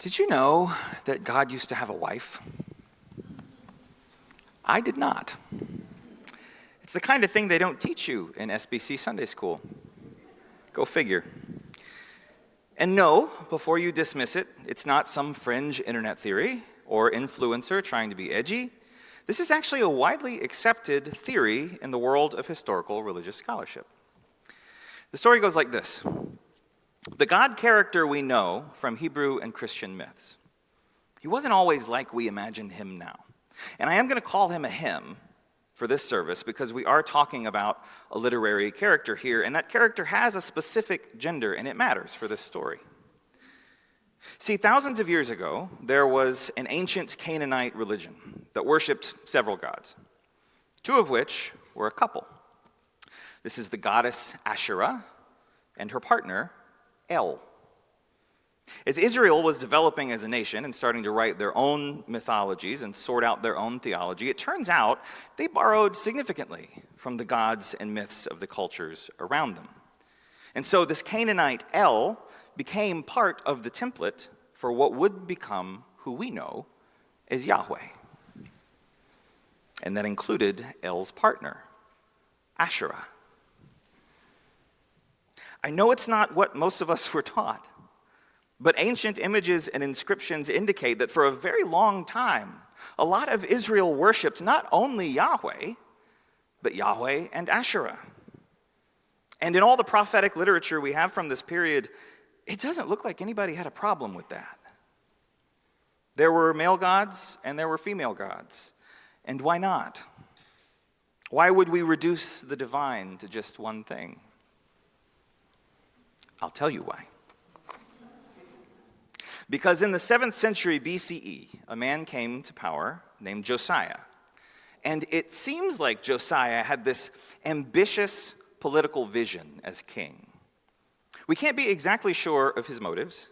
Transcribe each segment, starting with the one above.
Did you know that God used to have a wife? I did not. It's the kind of thing they don't teach you in SBC Sunday School. Go figure. And no, before you dismiss it, it's not some fringe internet theory or influencer trying to be edgy. This is actually a widely accepted theory in the world of historical religious scholarship. The story goes like this. The God character we know from Hebrew and Christian myths, he wasn't always like we imagine him now. And I am going to call him a him for this service because we are talking about a literary character here, and that character has a specific gender, and it matters for this story. See, thousands of years ago, there was an ancient Canaanite religion that worshipped several gods, two of which were a couple. This is the goddess Asherah and her partner, El. As Israel was developing as a nation and starting to write their own mythologies and sort out their own theology, it turns out they borrowed significantly from the gods and myths of the cultures around them. And so this Canaanite El became part of the template for what would become who we know as Yahweh. And that included El's partner, Asherah. I know it's not what most of us were taught, but ancient images and inscriptions indicate that for a very long time, a lot of Israel worshipped not only Yahweh, but Yahweh and Asherah. And in all the prophetic literature we have from this period, it doesn't look like anybody had a problem with that. There were male gods and there were female gods. And why not? Why would we reduce the divine to just one thing? I'll tell you why. Because in the 7th century BCE, a man came to power named Josiah. And it seems like Josiah had this ambitious political vision as king. We can't be exactly sure of his motives,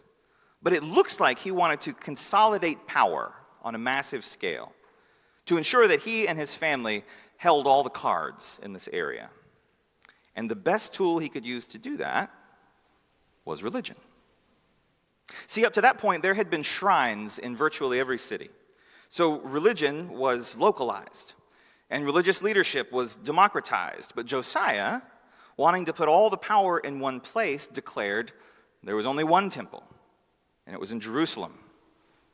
but it looks like he wanted to consolidate power on a massive scale to ensure that he and his family held all the cards in this area. And the best tool he could use to do that was religion. See, up to that point, there had been shrines in virtually every city. So religion was localized, and religious leadership was democratized. But Josiah, wanting to put all the power in one place, declared there was only one temple, and it was in Jerusalem,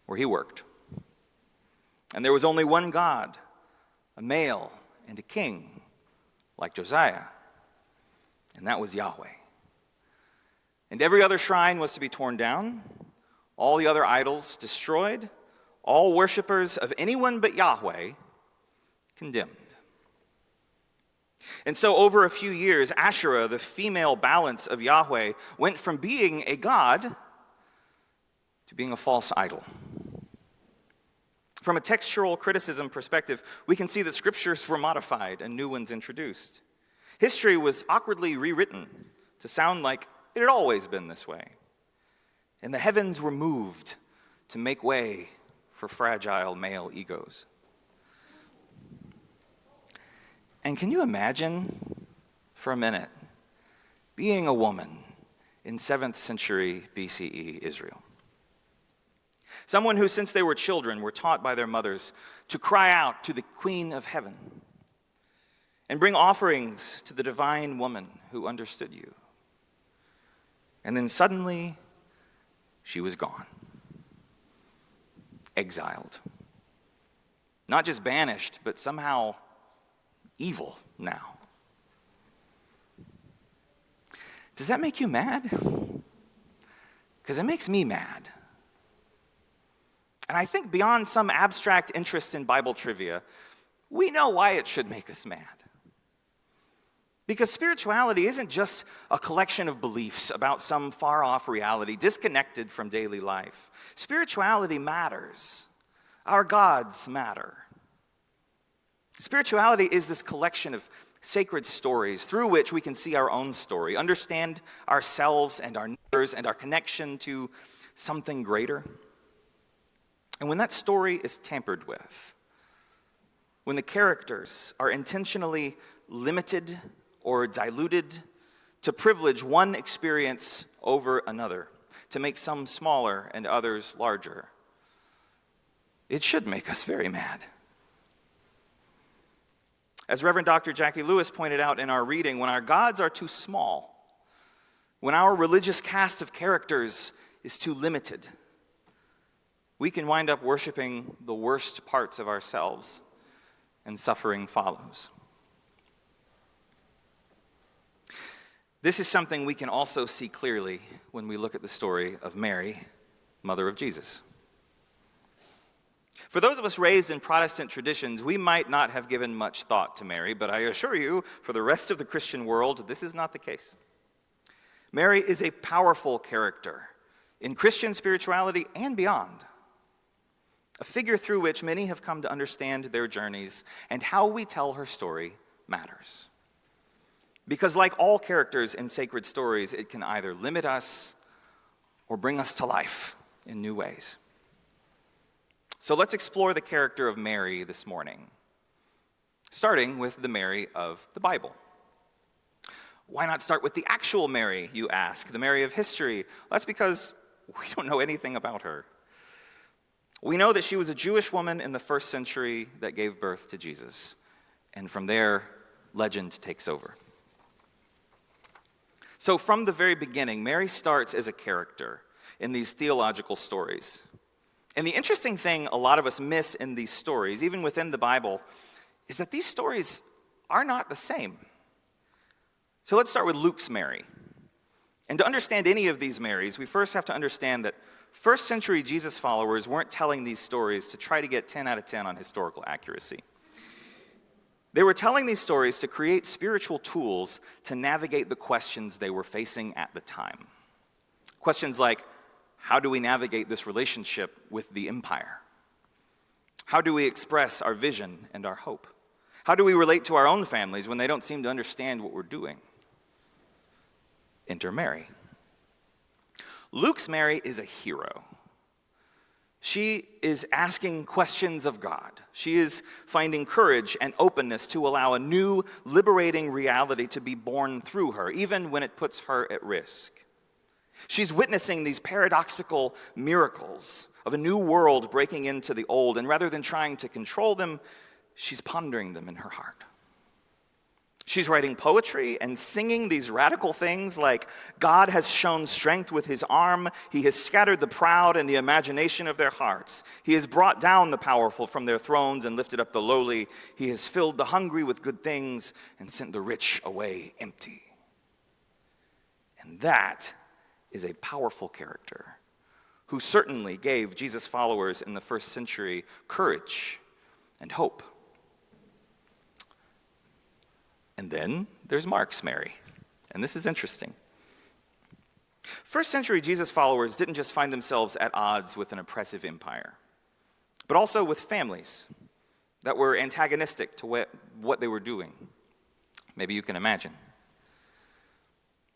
where he worked. And there was only one God, a male and a king, like Josiah, and that was Yahweh. And every other shrine was to be torn down, all the other idols destroyed, all worshipers of anyone but Yahweh condemned. And so over a few years, Asherah, the female balance of Yahweh, went from being a god to being a false idol. From a textual criticism perspective, we can see that scriptures were modified and new ones introduced. History was awkwardly rewritten to sound like it had always been this way. And the heavens were moved to make way for fragile male egos. And can you imagine, for a minute, being a woman in 7th century BCE Israel? Someone who, since they were children, were taught by their mothers to cry out to the Queen of Heaven and bring offerings to the divine woman who understood you. And then suddenly, she was gone. Exiled. Not just banished, but somehow evil now. Does that make you mad? Because it makes me mad. And I think beyond some abstract interest in Bible trivia, we know why it should make us mad. Because spirituality isn't just a collection of beliefs about some far-off reality disconnected from daily life. Spirituality matters. Our gods matter. Spirituality is this collection of sacred stories through which we can see our own story, understand ourselves and our neighbors and our connection to something greater. And when that story is tampered with, when the characters are intentionally limited or diluted to privilege one experience over another, to make some smaller and others larger. It should make us very mad. As Reverend Dr. Jackie Lewis pointed out in our reading, when our gods are too small, when our religious cast of characters is too limited, we can wind up worshiping the worst parts of ourselves, and suffering follows. This is something we can also see clearly when we look at the story of Mary, mother of Jesus. For those of us raised in Protestant traditions, we might not have given much thought to Mary, but I assure you, for the rest of the Christian world, this is not the case. Mary is a powerful character in Christian spirituality and beyond, a figure through which many have come to understand their journeys, and how we tell her story matters. Because like all characters in sacred stories, it can either limit us or bring us to life in new ways. So let's explore the character of Mary this morning, starting with the Mary of the Bible. Why not start with the actual Mary, you ask, the Mary of history? Well, that's because we don't know anything about her. We know that she was a Jewish woman in the first century that gave birth to Jesus, and from there, legend takes over. So from the very beginning, Mary starts as a character in these theological stories. And the interesting thing a lot of us miss in these stories, even within the Bible, is that these stories are not the same. So let's start with Luke's Mary. And to understand any of these Marys, we first have to understand that first century Jesus followers weren't telling these stories to try to get 10 out of 10 on historical accuracy. They were telling these stories to create spiritual tools to navigate the questions they were facing at the time. Questions like, how do we navigate this relationship with the empire? How do we express our vision and our hope? How do we relate to our own families when they don't seem to understand what we're doing? Enter Mary. Luke's Mary is a hero. She is asking questions of God. She is finding courage and openness to allow a new, liberating reality to be born through her, even when it puts her at risk. She's witnessing these paradoxical miracles of a new world breaking into the old, and rather than trying to control them, she's pondering them in her heart. She's writing poetry and singing these radical things like, God has shown strength with his arm, he has scattered the proud in the imagination of their hearts. He has brought down the powerful from their thrones and lifted up the lowly. He has filled the hungry with good things and sent the rich away empty. And that is a powerful character who certainly gave Jesus' followers in the first century courage and hope. And then there's Mark's Mary, and this is interesting. First century Jesus followers didn't just find themselves at odds with an oppressive empire, but also with families that were antagonistic to what they were doing. Maybe you can imagine.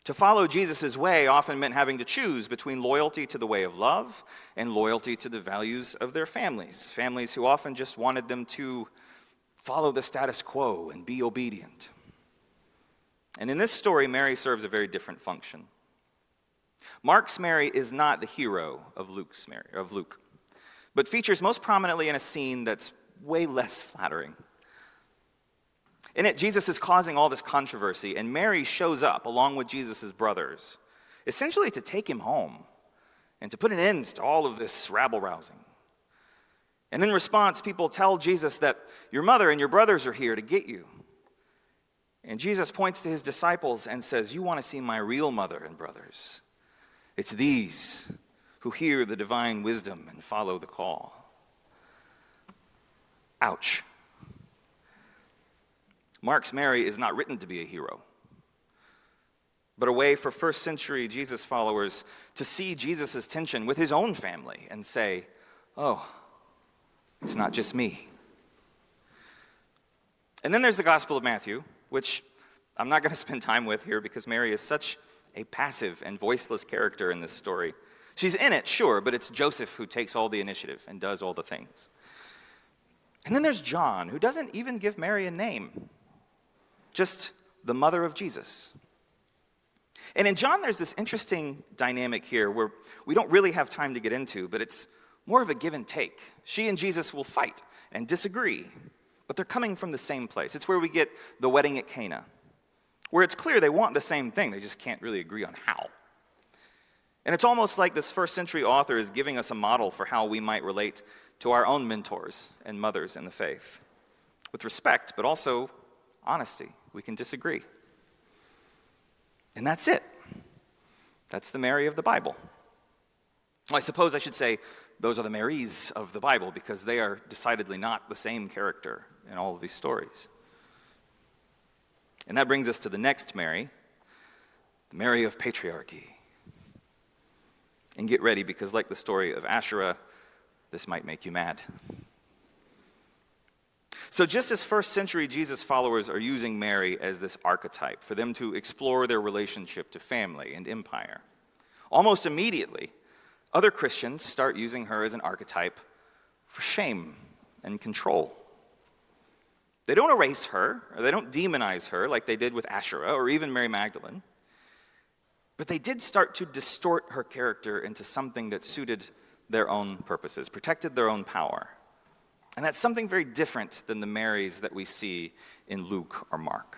To follow Jesus' way often meant having to choose between loyalty to the way of love and loyalty to the values of their families. Families who often just wanted them to follow the status quo and be obedient. And in this story, Mary serves a very different function. Mark's Mary is not the hero of Luke, but features most prominently in a scene that's way less flattering. In it, Jesus is causing all this controversy, and Mary shows up along with Jesus' brothers, essentially to take him home and to put an end to all of this rabble-rousing. And in response, people tell Jesus that your mother and your brothers are here to get you. And Jesus points to his disciples and says, you want to see my real mother and brothers. It's these who hear the divine wisdom and follow the call. Ouch. Mark's Mary is not written to be a hero, but a way for first century Jesus followers to see Jesus' tension with his own family and say, oh, it's not just me. And then there's the Gospel of Matthew, which I'm not going to spend time with here because Mary is such a passive and voiceless character in this story. She's in it, sure, but it's Joseph who takes all the initiative and does all the things. And then there's John, who doesn't even give Mary a name, just the mother of Jesus. And in John, there's this interesting dynamic here where we don't really have time to get into, but it's more of a give and take. She and Jesus will fight and disagree, but they're coming from the same place. It's where we get the wedding at Cana, where it's clear they want the same thing, they just can't really agree on how. And it's almost like this first century author is giving us a model for how we might relate to our own mentors and mothers in the faith. With respect, but also honesty. We can disagree. And that's it. That's the Mary of the Bible. Well, I suppose I should say those are the Marys of the Bible because they are decidedly not the same character in all of these stories. And that brings us to the next Mary, the Mary of patriarchy. And get ready because like the story of Asherah, this might make you mad. So just as first century Jesus followers are using Mary as this archetype for them to explore their relationship to family and empire, almost immediately, other Christians start using her as an archetype for shame and control. They don't erase her, or they don't demonize her like they did with Asherah or even Mary Magdalene, but they did start to distort her character into something that suited their own purposes, protected their own power. And that's something very different than the Marys that we see in Luke or Mark.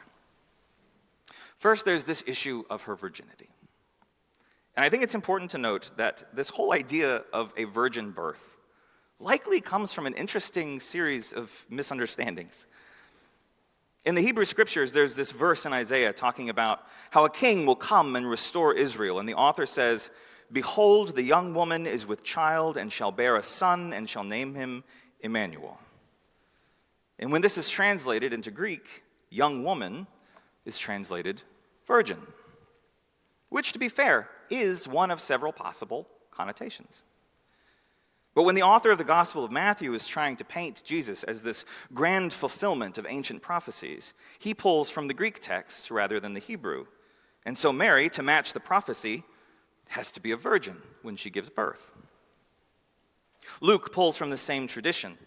First, there's this issue of her virginity. And I think it's important to note that this whole idea of a virgin birth likely comes from an interesting series of misunderstandings. In the Hebrew Scriptures, there's this verse in Isaiah talking about how a king will come and restore Israel. And the author says, "Behold, the young woman is with child and shall bear a son and shall name him Emmanuel." And when this is translated into Greek, young woman is translated virgin, which, to be fair, is one of several possible connotations. But when the author of the Gospel of Matthew is trying to paint Jesus as this grand fulfillment of ancient prophecies, he pulls from the Greek text rather than the Hebrew. And so Mary, to match the prophecy, has to be a virgin when she gives birth. Luke pulls from the same tradition.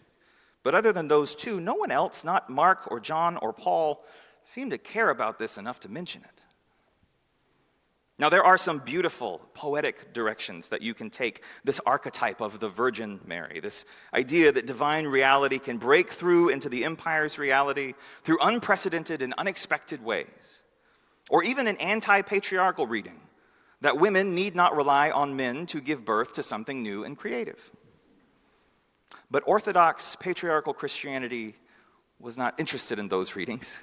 But other than those two, no one else, not Mark or John or Paul, seemed to care about this enough to mention it. Now, there are some beautiful, poetic directions that you can take this archetype of the Virgin Mary, this idea that divine reality can break through into the empire's reality through unprecedented and unexpected ways. Or even an anti-patriarchal reading, that women need not rely on men to give birth to something new and creative. But Orthodox patriarchal Christianity was not interested in those readings.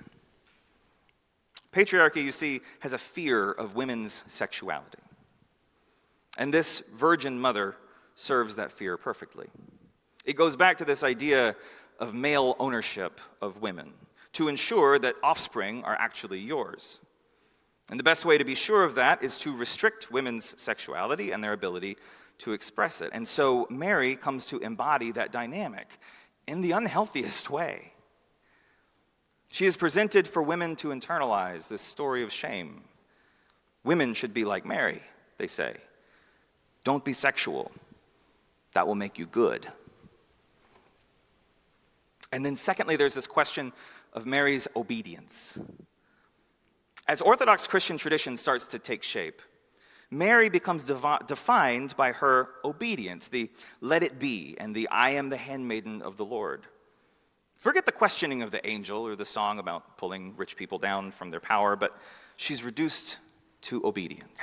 Patriarchy, you see, has a fear of women's sexuality. And this virgin mother serves that fear perfectly. It goes back to this idea of male ownership of women to ensure that offspring are actually yours. And the best way to be sure of that is to restrict women's sexuality and their ability to express it. And so Mary comes to embody that dynamic in the unhealthiest way. She is presented for women to internalize this story of shame. Women should be like Mary, they say. Don't be sexual. That will make you good. And then secondly, there's this question of Mary's obedience. As Orthodox Christian tradition starts to take shape, Mary becomes defined by her obedience, the let it be, and the I am the handmaiden of the Lord. Forget the questioning of the angel or the song about pulling rich people down from their power, but she's reduced to obedience.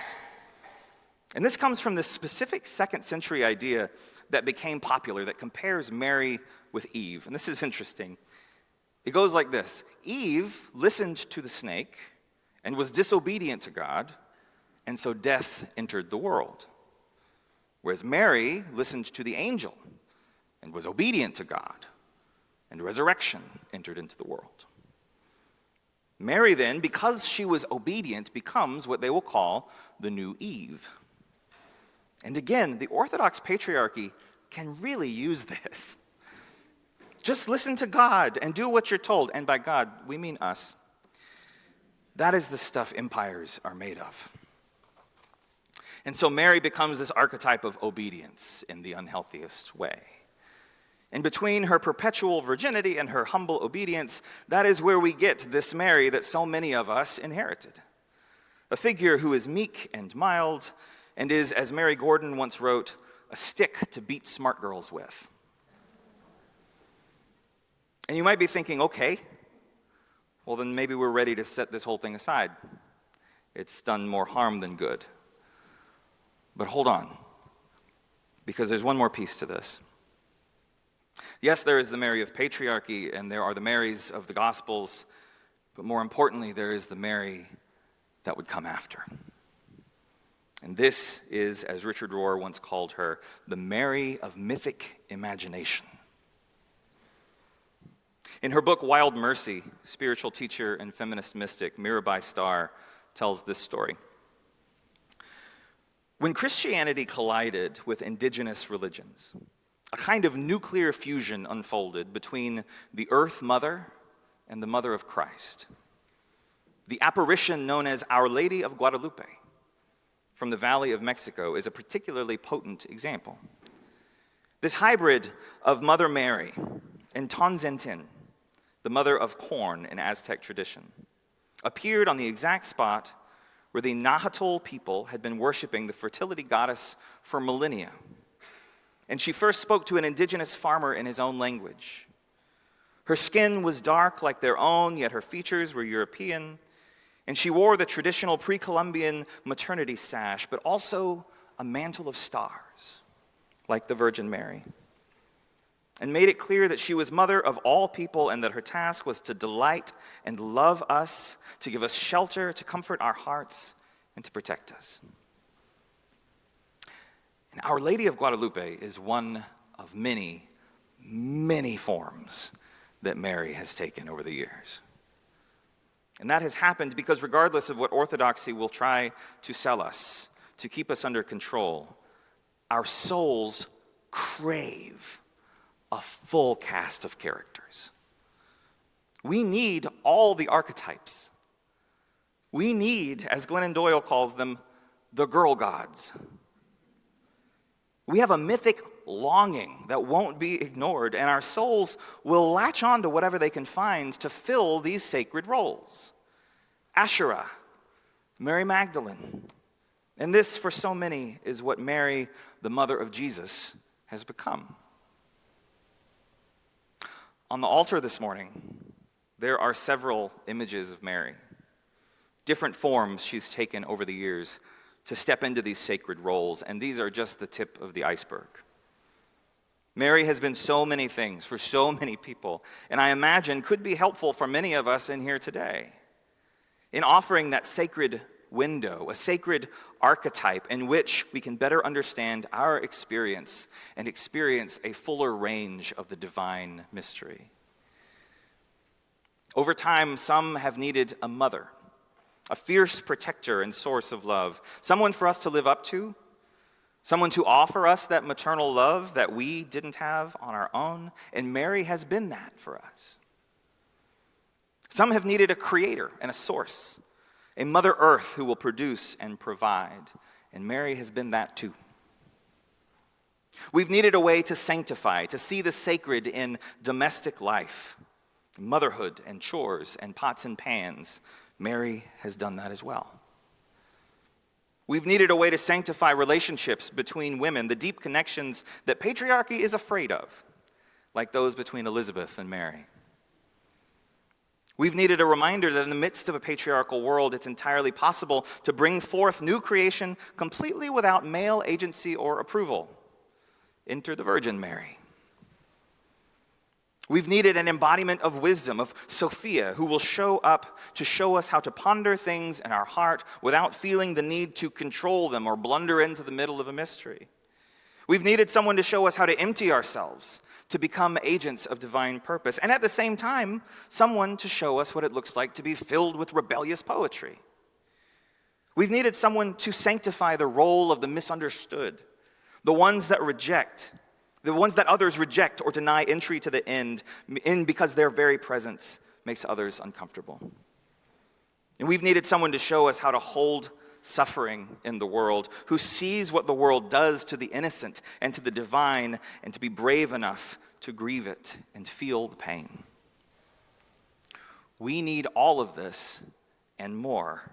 And this comes from this specific second century idea that became popular that compares Mary with Eve. And this is interesting. It goes like this. Eve listened to the snake and was disobedient to God, and so death entered the world. Whereas Mary listened to the angel and was obedient to God, and resurrection entered into the world. Mary then, because she was obedient, becomes what they will call the new Eve. And again, the Orthodox patriarchy can really use this. Just listen to God and do what you're told. And by God, we mean us. That is the stuff empires are made of. And so Mary becomes this archetype of obedience in the unhealthiest way. And between her perpetual virginity and her humble obedience, that is where we get this Mary that so many of us inherited. a figure who is meek and mild and is, as Mary Gordon once wrote, a stick to beat smart girls with. And you might be thinking, okay, well then maybe we're ready to set this whole thing aside. It's done more harm than good. But hold on, because there's one more piece to this. Yes, there is the Mary of patriarchy, and there are the Marys of the Gospels, but more importantly, there is the Mary that would come after. And this is, as Richard Rohr once called her, the Mary of mythic imagination. In her book, Wild Mercy, spiritual teacher and feminist mystic Mirabai Starr tells this story. When Christianity collided with indigenous religions, a kind of nuclear fusion unfolded between the Earth Mother and the Mother of Christ. The apparition known as Our Lady of Guadalupe from the Valley of Mexico is a particularly potent example. This hybrid of Mother Mary and Tonzentin, the mother of corn in Aztec tradition, appeared on the exact spot where the Nahuatl people had been worshiping the fertility goddess for millennia. And she first spoke to an indigenous farmer in his own language. Her skin was dark like their own, yet her features were European, and she wore the traditional pre-Columbian maternity sash, but also a mantle of stars, like the Virgin Mary, and made it clear that she was mother of all people and that her task was to delight and love us, to give us shelter, to comfort our hearts, and to protect us. And Our Lady of Guadalupe is one of many, many forms that Mary has taken over the years. And that has happened because regardless of what orthodoxy will try to sell us, to keep us under control, our souls crave a full cast of characters. We need all the archetypes. We need, as Glennon Doyle calls them, the girl gods. We have a mythic longing that won't be ignored, and our souls will latch on to whatever they can find to fill these sacred roles. Asherah, Mary Magdalene, and this, for so many, is what Mary, the mother of Jesus, has become. On the altar this morning, there are several images of Mary, different forms she's taken over the years to step into these sacred roles, and these are just the tip of the iceberg. Mary has been so many things for so many people, and I imagine could be helpful for many of us in here today in offering that sacred window, a sacred archetype in which we can better understand our experience and experience a fuller range of the divine mystery. Over time, some have needed a mother, a fierce protector and source of love, someone for us to live up to, someone to offer us that maternal love that we didn't have on our own, and Mary has been that for us. Some have needed a creator and a source, a Mother Earth who will produce and provide, and Mary has been that too. We've needed a way to sanctify, to see the sacred in domestic life, motherhood and chores and pots and pans. Mary has done that as well. We've needed a way to sanctify relationships between women, the deep connections that patriarchy is afraid of, like those between Elizabeth and Mary. We've needed a reminder that in the midst of a patriarchal world, it's entirely possible to bring forth new creation completely without male agency or approval. Enter the Virgin Mary. We've needed an embodiment of wisdom, of Sophia, who will show up to show us how to ponder things in our heart without feeling the need to control them or blunder into the middle of a mystery. We've needed someone to show us how to empty ourselves, to become agents of divine purpose, and at the same time, someone to show us what it looks like to be filled with rebellious poetry. We've needed someone to sanctify the role of the misunderstood, the ones that others reject or deny entry to the end because their very presence makes others uncomfortable. And we've needed someone to show us how to hold suffering in the world, who sees what the world does to the innocent and to the divine, and to be brave enough to grieve it and feel the pain. We need all of this and more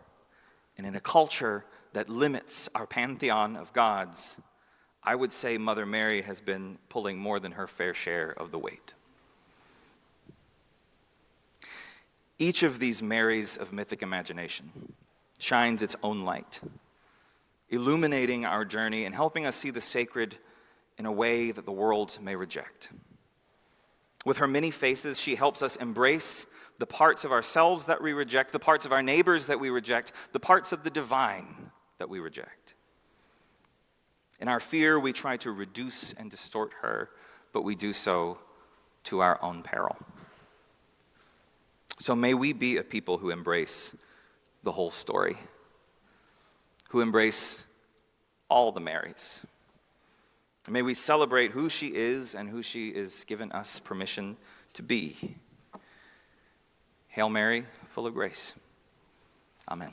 And in a culture that limits our pantheon of gods, I would say Mother Mary has been pulling more than her fair share of the weight. Each of these Marys of mythic imagination shines its own light, illuminating our journey and helping us see the sacred in a way that the world may reject. With her many faces, she helps us embrace the parts of ourselves that we reject, the parts of our neighbors that we reject, the parts of the divine that we reject. In our fear, we try to reduce and distort her, but we do so to our own peril. So may we be a people who embrace the whole story, who embrace all the Marys. May we celebrate who she is and who she is given us permission to be. Hail Mary, full of grace. Amen.